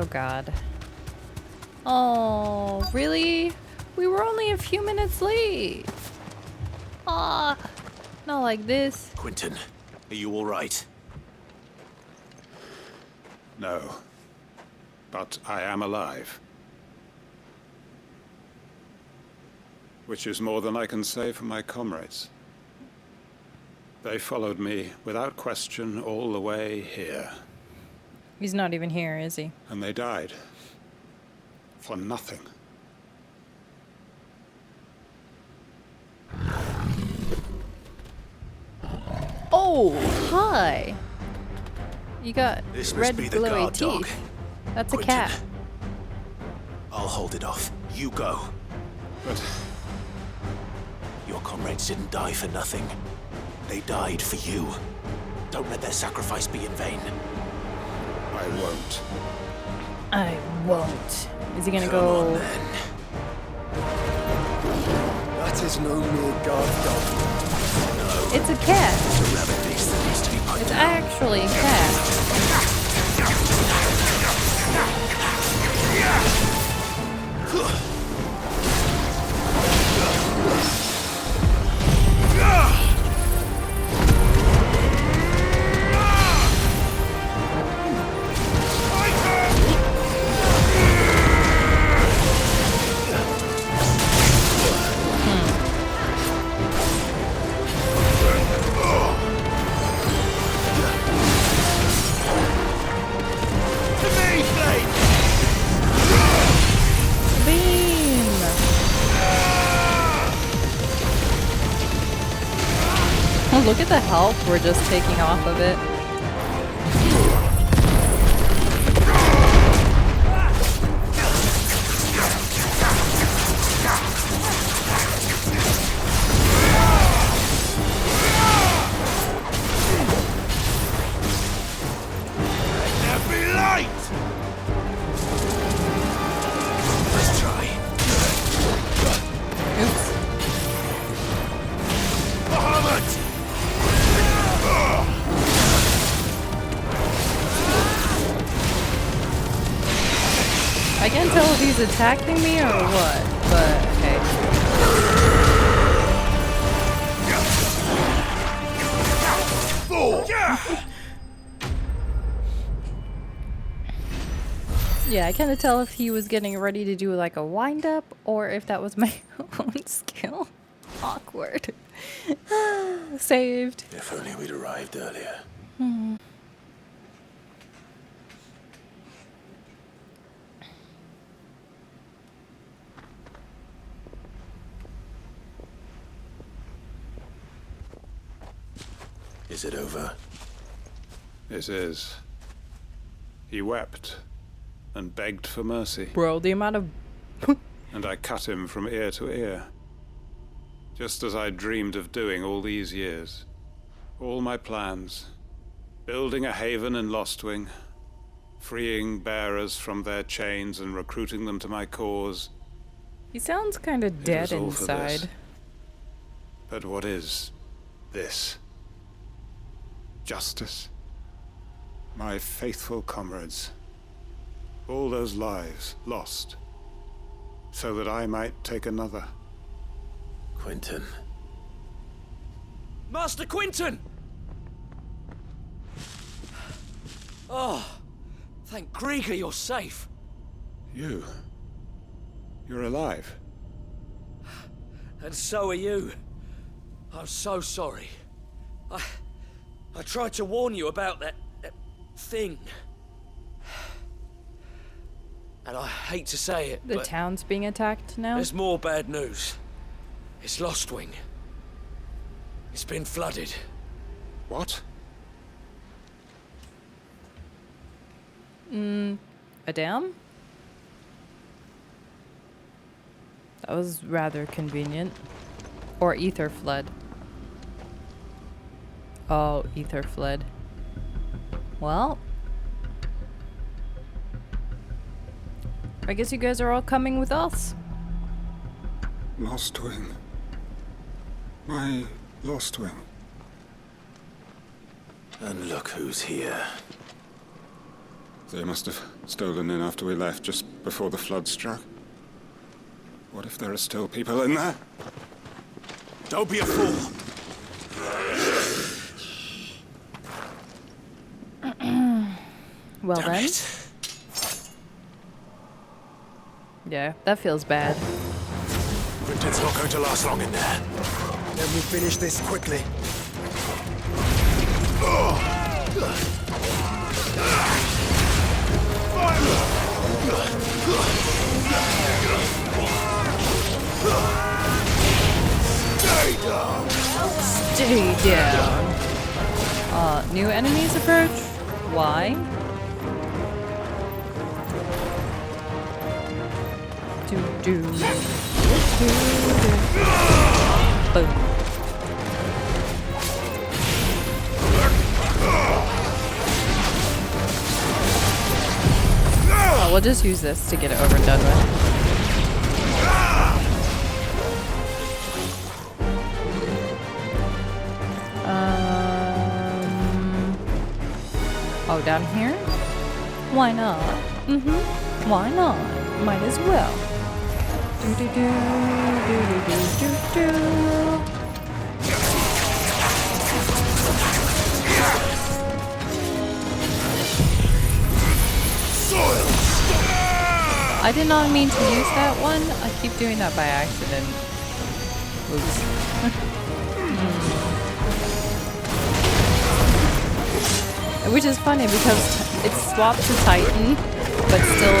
Oh god. Oh, really? We were only a few minutes late. Ah, not like this. Quentin, are you all right? No. But I am alive. Which is more than I can say for my comrades. They followed me without question all the way here. He's not even here, is he? And they died. For nothing. Oh, hi. You got This must red be the glowy guard dog. teeth. That's a Quentin, cat. I'll hold it off. You go. But Your comrades didn't die for nothing. They died for you. Don't let their sacrifice be in vain. I won't. I won't. Is he gonna Come go? on, then. That is no mere guard dog. It's a cat. It's a rabbit beast that needs to be put It's down. actually a cat. Beam! Oh, look at the health we're just taking off of it. There be light! Let's try. Oops. Bahamut! I can't tell if he's attacking me or what, but okay. Yeah, I can't tell if he was getting ready to do like a wind up or if that was my own skill. Awkward. Saved. If only we'd arrived earlier. Is it over? This is. He wept and begged for mercy, Bro, the amount of and I cut him from ear to ear. Just as I dreamed of doing all these years. All my plans. Building a haven in Lostwing. Freeing bearers from their chains and recruiting them to my cause. He sounds kind of It dead was all for this. inside. But what is this? Justice? My faithful comrades. All those lives lost. So that I might take another. Quentin. Master Quinton! Oh, thank Grieger you're safe. You? You're alive? And so are you. I'm so sorry. I tried to warn you about that thing. And I hate to say it, The but town's being attacked now? there's more bad news. It's Lostwing. It's been flooded. What? A dam? That was rather convenient. Or ether flood. Oh, ether flood. Well, I guess you guys are all coming with us. Lostwing. My Lostwing. And look who's here. They must have Stolen in after we left, just before the flood struck. What if there are still people in there? Don't be a fool. Well Damn then. it. Yeah, that feels bad. Quinton's not going to last long in there. Then we finish this quickly. Stay down. Stay down. New enemies approach? Why? Do. Boom. Oh, we'll just use this to get it over and done with. Oh, down here? Why not? Why not? Might as well. Do do do do do do do. I did not mean to use that one. I keep doing that by accident. Oops. Which is funny because it's swapped to Titan, but still,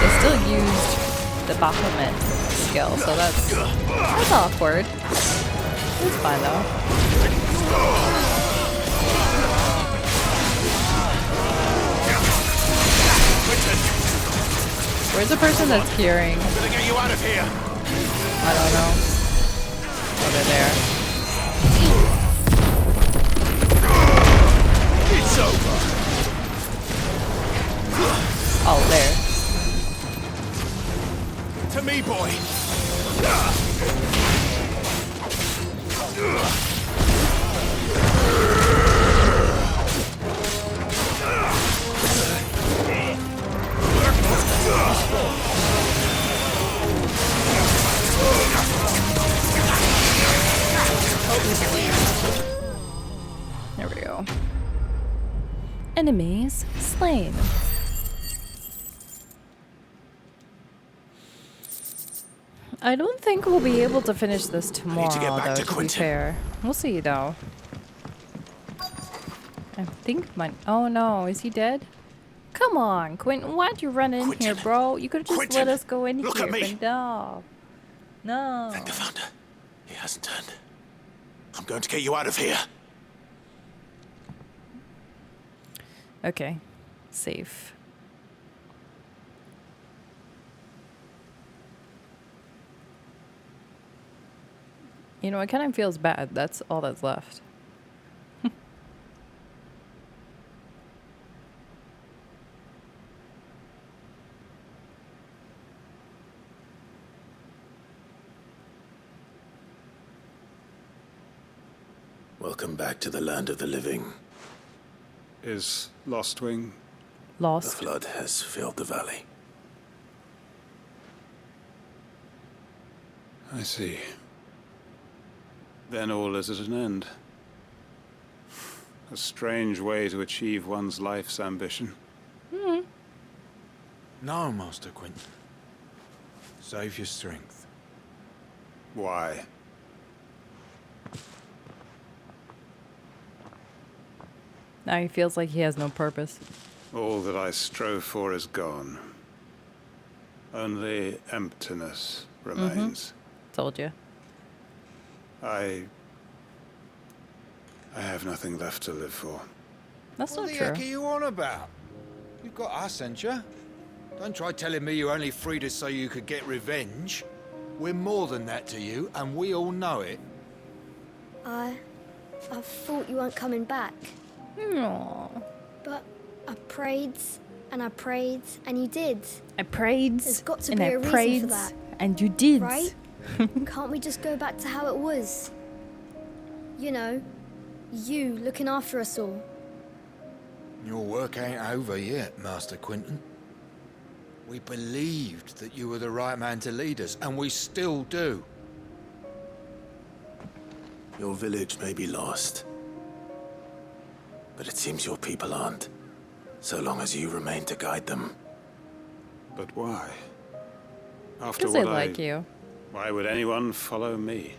it still used the Baphomet skill, so that's awkward. It's fine though. Where's the person that's curing? I'm gonna get you out of here. I don't know. Over there. It's over. Oh, there. To me, boy. There we go. Enemies slain. I don't think we'll be able to finish this tomorrow, to get back though, to to be Quentin. fair. We'll see, though. I think my... Oh, no. Is he dead? Come on, Quentin. Why'd you run in Quentin. here, bro? You could've just Quentin, let us go in look here. at me. But no. No. Thank the Founder. He hasn't turned. I'm going to get you out of here. Okay. Safe. You know, it kind of feels bad. That's all that's left. Welcome back to the land of the living. Is Lostwing? The Lost. flood has filled the valley. I see. Then all is at an end. A strange way to achieve one's life's ambition. No, Master Quentin. Save your strength. Why? Now he feels like he has no purpose. All that I strove for is gone. Only emptiness remains. Told you. I have nothing left to live for. That's What not the true. heck are you on about? You've got us, ain't you? Don't try telling me you only freed us so you could get revenge. We're more than that to you, and we all know it. I thought you weren't coming back, Aww. but I prayed and you did, I prayed. There's got to and be I a reason for prayed, that, and you did. right? Can't we just go back to how it was? You know, you looking after us all. Your work ain't over yet, Master Quentin. We believed that you were the right man to lead us, and we still do. Your village may be lost, but it seems your people aren't, so long as you remain to guide them. But why? After Because they what like you. Why would anyone follow me?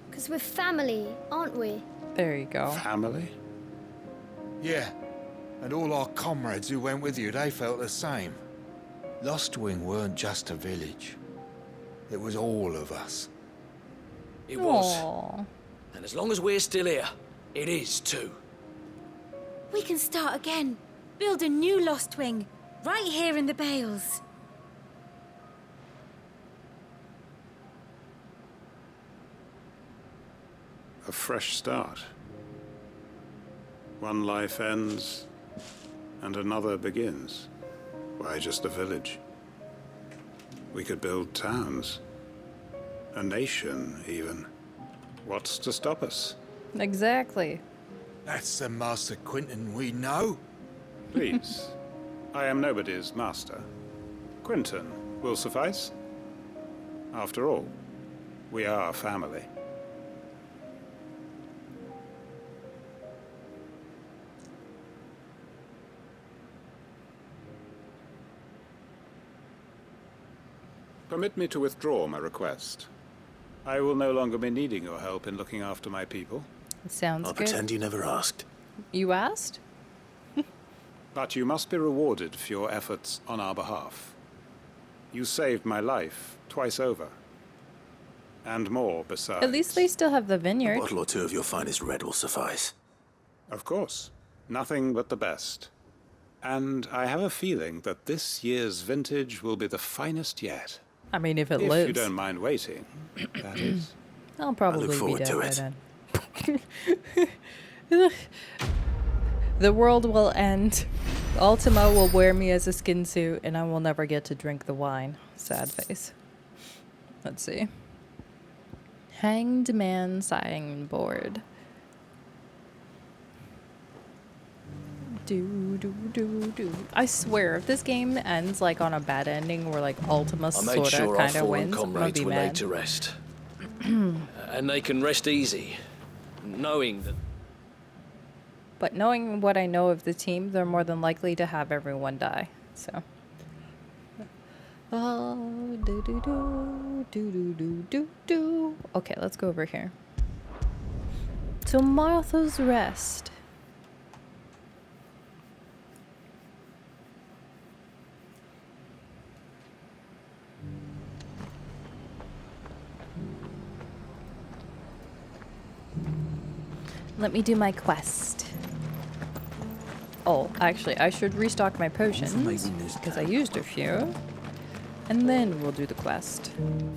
Because we're family, aren't we? There you go. Family? Yeah, and all our comrades who went with you, they felt the same. Lostwing weren't just a village. It was all of us. It was. Aww. And as long as we're still here, it is too. We can start again. Build a new Lost Wing. Right here in the Bales. A fresh start. One life ends, and another begins. Why just a village? We could build towns. A nation, even. What's to stop us? Exactly. That's the Master Quinton we know. Please. I am nobody's master. Quinton will suffice. After all, we are family. Permit me to withdraw my request. I will no longer be needing your help in looking after my people. Sounds I'll good. pretend you never asked. You asked? But you must be rewarded for your efforts on our behalf. You saved my life twice over. And more besides. At least they still have the A vineyard. bottle or two of your finest red will suffice. Of course. Nothing but the best. And I have a feeling that this year's vintage will be the finest yet. I mean, if it If lives. you don't mind waiting, that is. I'll probably be forward dead to by it. then. The world will end. Ultima will wear me as a skin suit, and I will never get to drink the wine. Sad face. Let's see. Hanged man signboard. Do. I swear, if this game ends like on a bad ending where like Ultima I made sorta sure our kinda fallen wins, I'm gonna comrades be were laid mad. to rest. And they can rest easy, knowing that But knowing what I know of the team, they're more than likely to have everyone die. So. Oh, do. Okay, let's go over here. To Martha's Rest. Let me do my quest. Oh, actually, I should restock my potions because I used a few. And then we'll do the quest.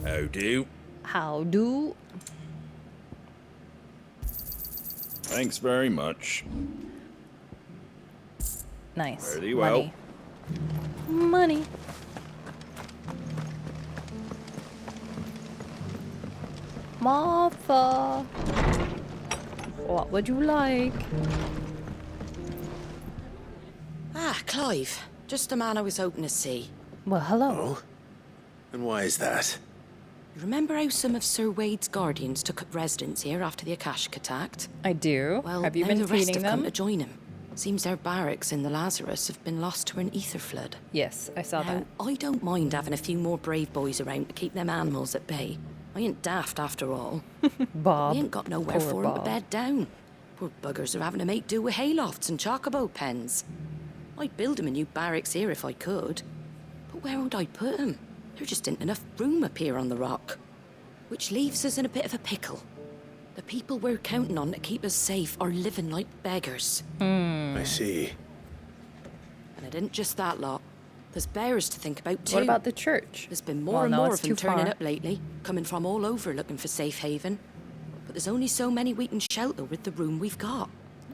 how do? How do? Thanks very much. Nice. Very well. Money. Martha. What would you like? Ah, Clive. Just the man I was hoping to see. Well, hello. Oh? And why is that? You remember how some of Sir Wade's guardians took up residence here after the Akashic attacked? I do. Well, have you now been the rest feeding have come them? to join him. Seems their barracks in the Lazarus have been lost to an ether flood. Yes, I saw Now, that. I don't mind having a few more brave boys around to keep them animals at bay. I ain't daft after all. Bob. We ain't got nowhere Poor for 'em to Bob. bed down. Poor buggers are having to make do with haylofts and chocobo pens. I'd build 'em a new barracks here if I could. But where would I put 'em? There just ain't enough room up here on the rock. Which leaves us in a bit of a pickle. The people we're counting on to keep us safe are living like beggars. I see. And it ain't just that lot. There's bears to think about too. What about the church? There's been more Well, and no, more it's of them too turning far. up lately, coming from all over looking for safe haven. But there's only so many we can shelter with the room we've got.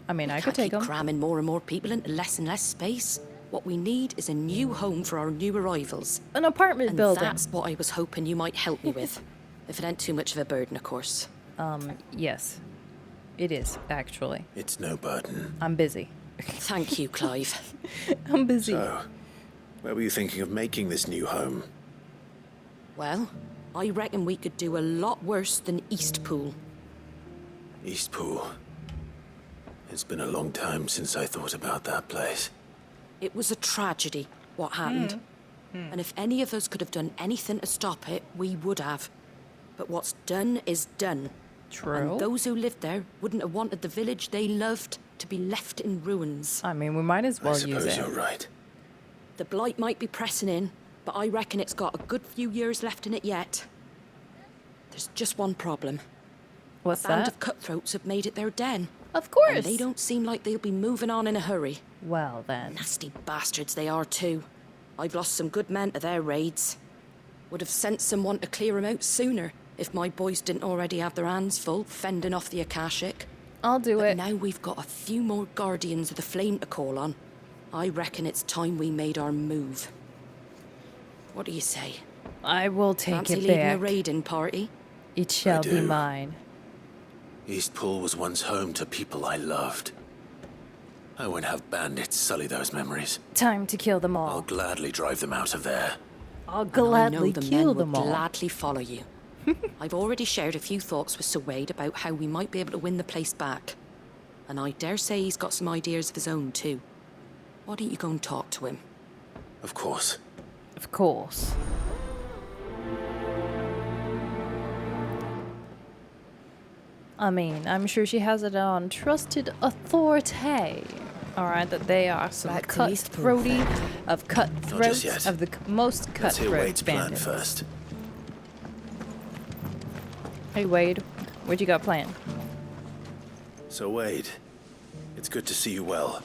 I mean, We I can't could take keep them. cramming more and more people into less and less space. What we need is a new home for our new arrivals. An apartment And building. that's what I was hoping you might help me with. If it ain't too much of a burden, of course. Yes. It is, actually. It's no burden. I'm busy. Thank you, Clive. I'm busy. So, Where were you thinking of making this new home? Well, I reckon we could do a lot worse than Eastpool. Eastpool. It's been a long time since I thought about that place. It was a tragedy, what happened. And if any of us could have done anything to stop it, we would have. But what's done is done. True. And those who lived there wouldn't have wanted the village they loved to be left in ruins. I mean, we might as well I use suppose it. you're right. The blight might be pressing in, but I reckon it's got a good few years left in it yet. There's just one problem. What's A band that? of cutthroats have made it their den. Of course. And they don't seem like they'll be moving on in a hurry. Well then. Nasty bastards they are too. I've lost some good men to their raids. Would have sent someone to clear 'em out sooner if my boys didn't already have their hands full fending off the Akashic. I'll do But it. now we've got a few more guardians of the flame to call on. I reckon it's time we made our move. What do you say? I will take Fancy it leading a back. raiding party? It shall be do. mine. Eastpool was once home to people I loved. I won't have bandits sully those memories. Time to kill them I'll all. gladly drive them out of there. I'll I know gladly the kill men them would all. gladly follow you. I've already shared a few thoughts with Sir Wade about how we might be able to win the place back. And I dare say he's got some ideas of his own too. Why don't you go and talk to him? Of course. Of course. I mean, I'm sure she has it on trusted authority. Alright, that they are some Back to Eastpool, cutthroaty of cutthroats yet. of the most Let's hear cutthroat Wade's plan bandits. first. Hey Wade, what you got planned? So Wade, it's good to see you well.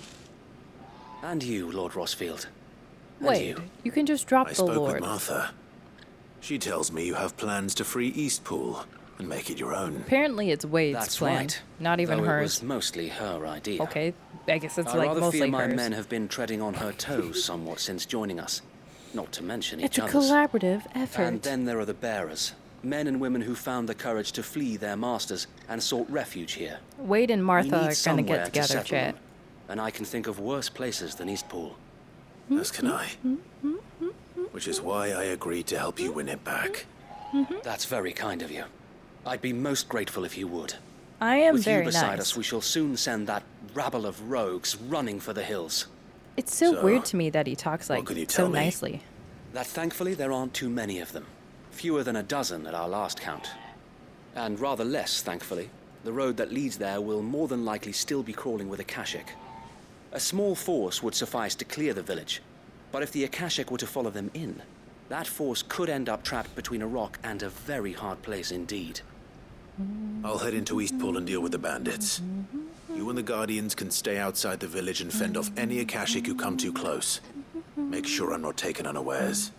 And you, Lord Rossfield. And Wade, you. you can just drop I the spoke Lord. with Martha. She tells me you have plans to free Eastpool and make it your own. Apparently it's Wade's That's plan, right. not even Though hers. It was mostly her idea. Okay, I guess it's I like rather mostly fear my hers. men have been treading on her toes somewhat since joining us. Not to mention It's each a other's. collaborative effort. And then there are the bearers. Men and women who found the courage to flee their masters and sought refuge here. Wade and We Martha need are gonna somewhere get to together, settle chat. them, and I can think of worse places than Eastpool. As can I. Which is why I agreed to help you win it back. That's very kind of you. I'd be most grateful if you would. I am With very you beside nice. us, we shall soon send that rabble of rogues running for the hills. It's so So, weird to me that he talks what like could you so tell me? nicely. That thankfully there aren't too many of them. Fewer than a dozen at our last count. And rather less, thankfully. The road that leads there will more than likely still be crawling with Akashic. A small force would suffice to clear the village. But if the Akashic were to follow them in, that force could end up trapped between a rock and a very hard place indeed. I'll head into Eastpool and deal with the bandits. You and the Guardians can stay outside the village and fend off any Akashic who come too close. Make sure I'm not taken unawares.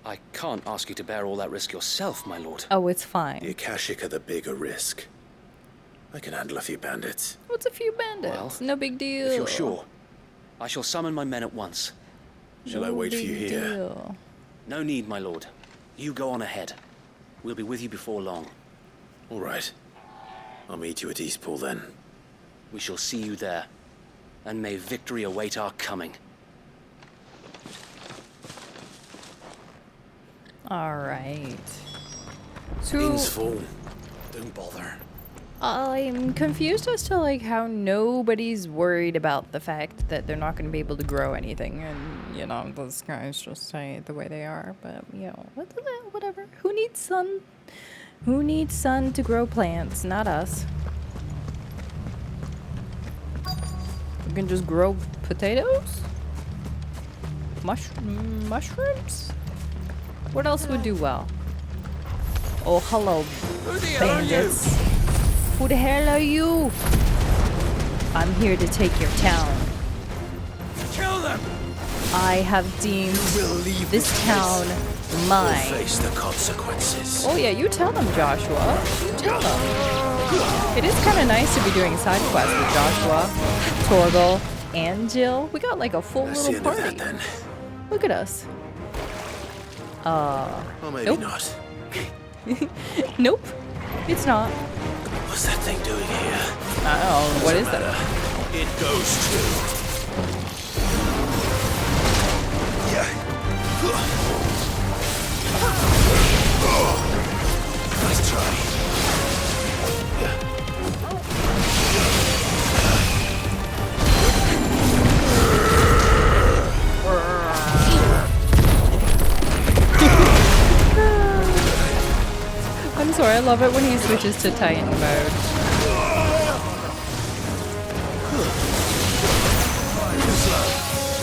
I can't ask you to bear all that risk yourself, my lord. Oh, it's The fine. Akashic are the bigger risk. I can handle a few bandits. What's a few bandits? Well, no big deal. If you're sure, I shall summon my men at once. Shall I wait for you Big here? deal. No need, my lord. You go on ahead. We'll be with you before long. All right. I'll meet you at Eastpool then. We shall see you there. And may victory await our coming. Alright. So, Inn's full. Don't bother. I'm confused as to like how nobody's worried about the fact that they're not going to be able to grow anything, and you know those guys just stay the way they are. But you know, whatever. Who needs sun? Who needs sun to grow plants? Not us. We can just grow potatoes, mushrooms. What else would do well? Oh, hello, bandits. Who the hell are you? I'm here to take your town. Kill them! I have deemed this town We'll mine. face the consequences. Oh yeah, you tell them, Joshua. You tell them. It is kind of nice to be doing side quests with Joshua, Torgal, and Jill. We got like a full That's the little end of party. that then. Look at us. Or maybe Nope. not. Nope. It's not. What's that thing doing here? I don't know. What is Doesn't that? matter. It goes too. Yeah. Nice try. I'm sorry, I love it when he switches to Titan mode.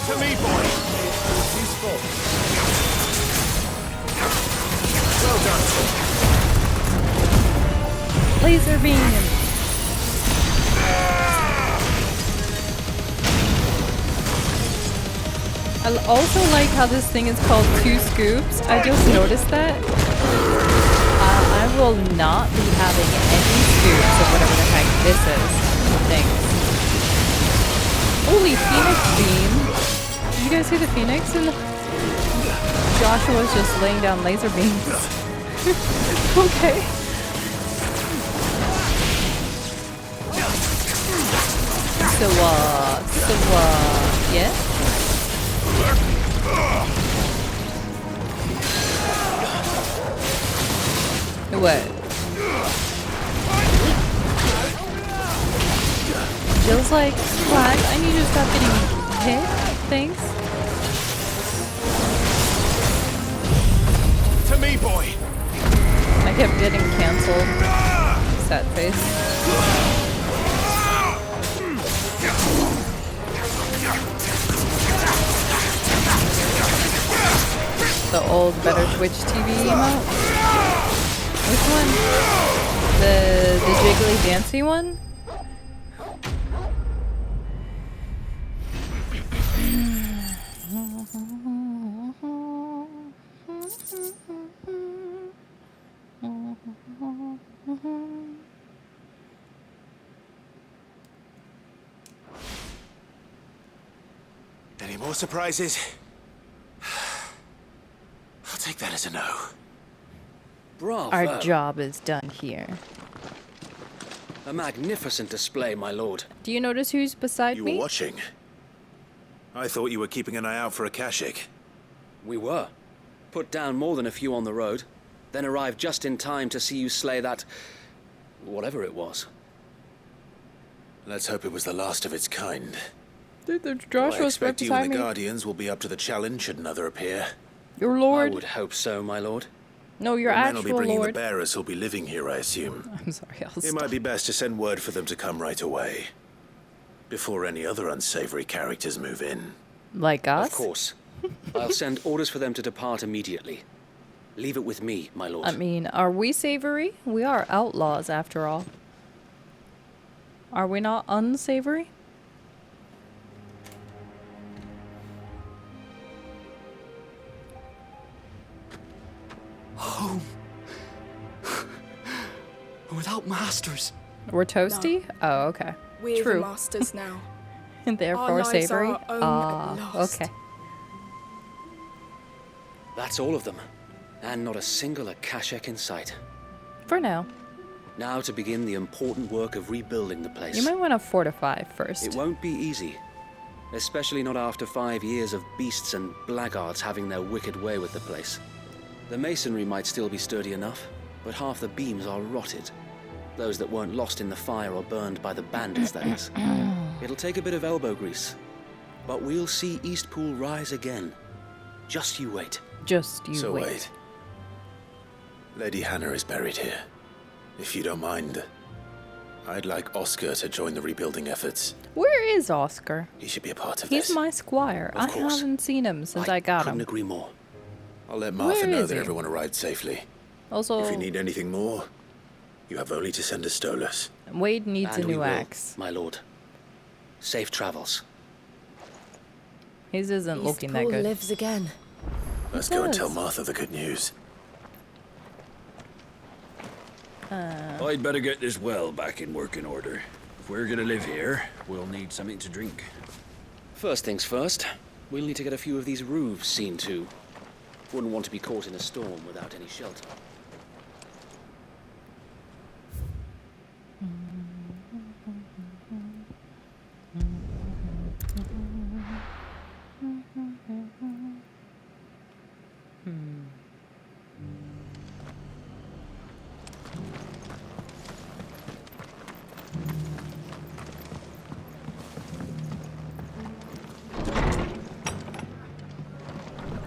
To me, boy. Peaceful. Well done. Laser beam! I also like how this thing is called 2 scoops. I just noticed that. I will not be having any scoops of whatever the heck this is. Thanks. Holy Phoenix beam! Did you guys see the Phoenix? And Joshua's just laying down laser beams. Okay. Yeah? What? Jill's like, what? I need you to stop getting hit? Thanks. To me, boy. I kept getting cancelled. Sad face. The old Better Twitch TV emote? Which one? The jiggly dancy one? Any more surprises? I'll take that as a no. Bravo. Our job is done here. A magnificent display, my lord. Do you notice who's beside You me? were watching. I thought you were keeping an eye out for a Kashik. We were. Put down more than a few on the road, then arrived just in time to see you slay that... whatever it was. Let's hope it was the last of its kind. Dude, there's I Joshua's right expect you and beside the me. Guardians will be up to the challenge should another appear. Your I lord. would hope so, my lord. No, your The men will be actual bringing lord. the bearers who'll be living here, I assume. I'm sorry, I'll It stop. might be best to send word for them to come right away. Before any other unsavory characters move in. Like us? Of course. I'll send orders for them to depart immediately. Leave it with me, my lord. I mean, are we savory? We are outlaws, after all. Are we not unsavory? Home. Without masters. We're toasty? Oh, okay. We're True. the masters now. And therefore lives are savory? our own Ah, at last. okay. That's all of them. And not a single Akashek in sight. For now. Now to begin the important work of rebuilding the place. You might want to fortify first. It won't be easy. Especially not after 5 years of beasts and blackguards having their wicked way with the place. The masonry might still be sturdy enough, but half the beams are rotted. Those that weren't lost in the fire or burned by the bandits, that is. It'll take a bit of elbow grease. But we'll see Eastpool rise again. Just you wait. Just you So wait. wait. Lady Hannah is buried here. If you don't mind, I'd like Oscar to join the rebuilding efforts. Where is Oscar? He should be a part of He's this. my squire. Of I course. haven't seen him since I got couldn't him. agree more. I'll let Martha Where know is that he? everyone arrived safely. Also, If you need anything more, you have only to send a Stolas. Wade needs And a we new will, axe. my lord. Safe travels. His isn't looking that Eastpool good. lives again. Let's go and does. tell Martha the good news. I'd better get this well back in working order. If we're gonna live here, we'll need something to drink. First things first, we'll need to get a few of these roofs seen to. Wouldn't want to be caught in a storm without any shelter.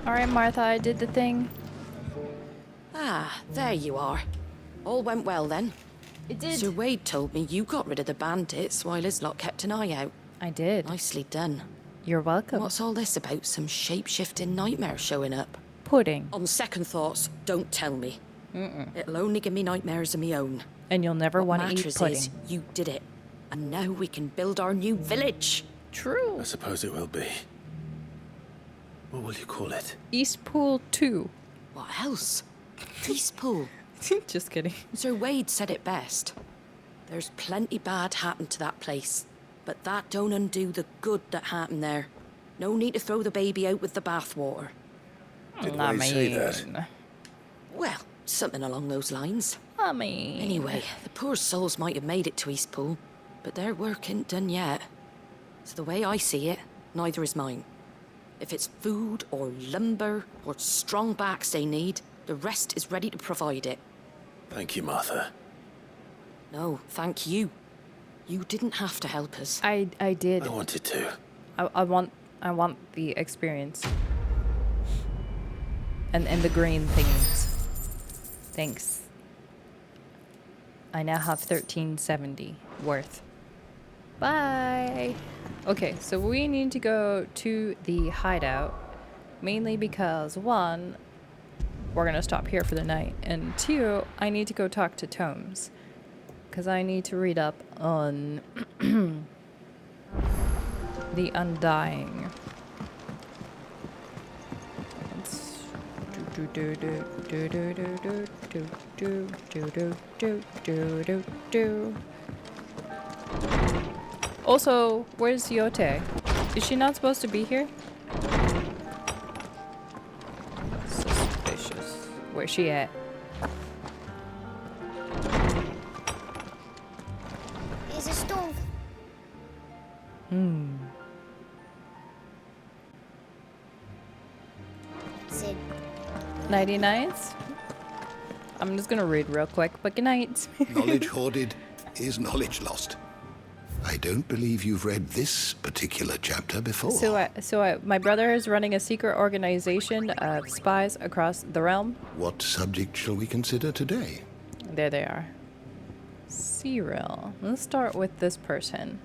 Alright, Martha, I did the thing. Ah, there you are. All went well then. It did. Sir Wade told me you got rid of the bandits while his lot kept an eye out. I did. Nicely done. You're welcome. What's all this about some shape-shifting nightmare showing up? Pudding. On second thoughts, don't tell me. It'll only give me nightmares of my own. And you'll never What want to eat matters pudding. is you did it. And now we can build our new village. True. I suppose it will be. What will you call it? East Pool 2. What else? Peacepool. Just kidding. Sir Wade said it best. There's plenty bad happened to that place, but that don't undo the good that happened there. No need to throw the baby out with the bathwater. Did Wade say that? Well, something along those lines. I mean... Anyway, the poor souls might have made it to Eastpool, but their work ain't done yet. So the way I see it, neither is mine. If it's food or lumber or strong backs they need, the rest is ready to provide it. Thank you, Martha. No, thank you. You didn't have to help us. I did. I wanted to. I want the experience. And the green things. Thanks. I now have 1370 worth. Bye. Okay, so we need to go to the hideout. Mainly because, one, we're gonna stop here for the night. And two, I need to go talk to Tomes. Because I need to read up on the Undying. Let's Also, where's Yote? Is she not supposed to be here? Suspicious. Where's she at? It's a storm. Sid. Nighty nights. I'm just gonna read real quick, but good night. Knowledge hoarded is knowledge lost. I don't believe you've read this particular chapter before. My brother is running a secret organization of spies across the realm. What subject shall we consider today? There they are. Cyril. Let's start with this person.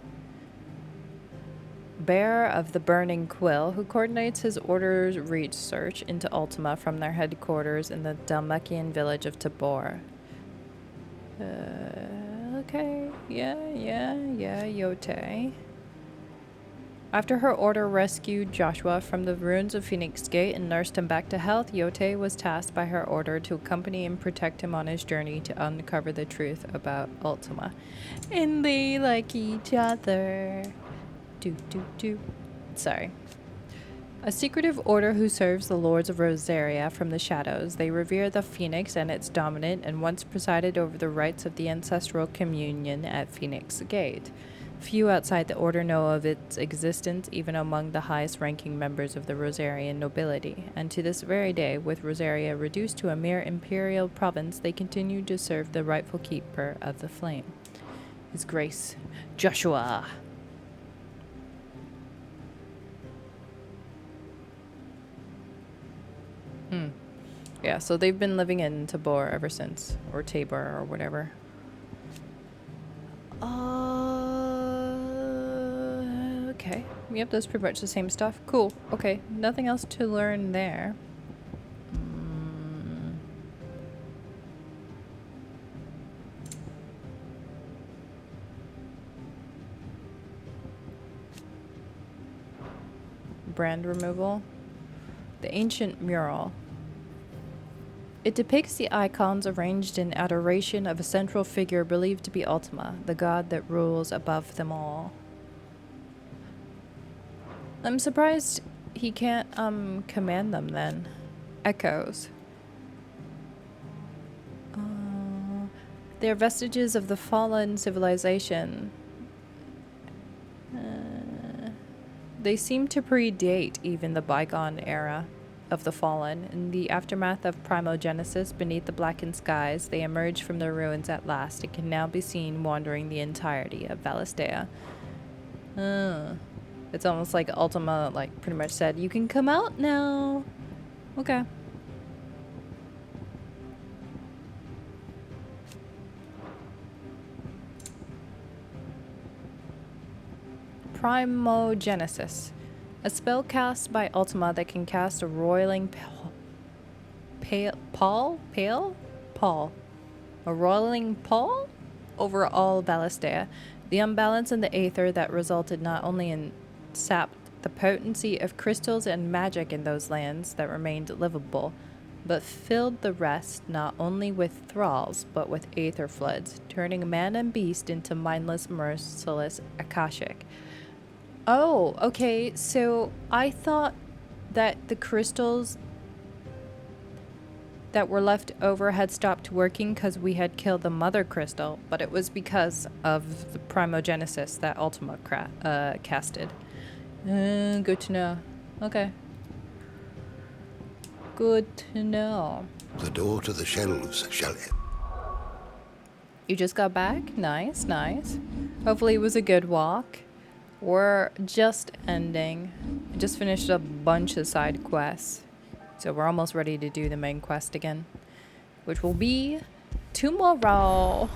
Bearer of the Burning Quill, who coordinates his order's research into Ultima from their headquarters in the Dalmacian village of Tabor. Okay. Yeah, Yote. After her order rescued Joshua from the ruins of Phoenix Gate and nursed him back to health, Yote was tasked by her order to accompany and protect him on his journey to uncover the truth about Ultima. And they like each other. Sorry. A secretive order who serves the lords of Rosaria from the shadows. They revere the Phoenix and its dominant, and once presided over the rites of the ancestral communion at Phoenix Gate. Few outside the order know of its existence, even among the highest-ranking members of the Rosarian nobility. And to this very day, with Rosaria reduced to a mere imperial province, they continue to serve the rightful keeper of the flame. His Grace, Joshua. Yeah, so they've been living in Tabor ever since, or Tabor, or whatever. Okay. Yep, that's pretty much the same stuff. Cool. Okay, nothing else to learn there. Brand removal. The ancient mural. It depicts the icons arranged in adoration of a central figure believed to be Ultima, the god that rules above them all. I'm surprised he can't, command them then. Echoes. They're vestiges of the fallen civilization. They seem to predate even the bygone era of the fallen. In the aftermath of primogenesis, beneath the blackened skies, they emerge from their ruins at last and can now be seen wandering the entirety of Valistea. It's almost like Ultima, like, pretty much said, you can come out now. Okay. Primogenesis. A spell cast by Ultima that can cast a roiling pall over all Valistea. The imbalance in the aether that resulted not only in sapped the potency of crystals and magic in those lands that remained livable, but filled the rest not only with thralls, but with aether floods, turning man and beast into mindless, merciless Akashic. Oh, okay, so I thought that the crystals that were left over had stopped working because we had killed the mother crystal, but it was because of the primogenesis that Ultima casted. Good to know. Okay. Good to know. The door to the shelves shall... You just got back? Nice, nice. Hopefully it was a good walk. We're just ending. I just finished a bunch of side quests. So we're almost ready to do the main quest again, which will be tomorrow.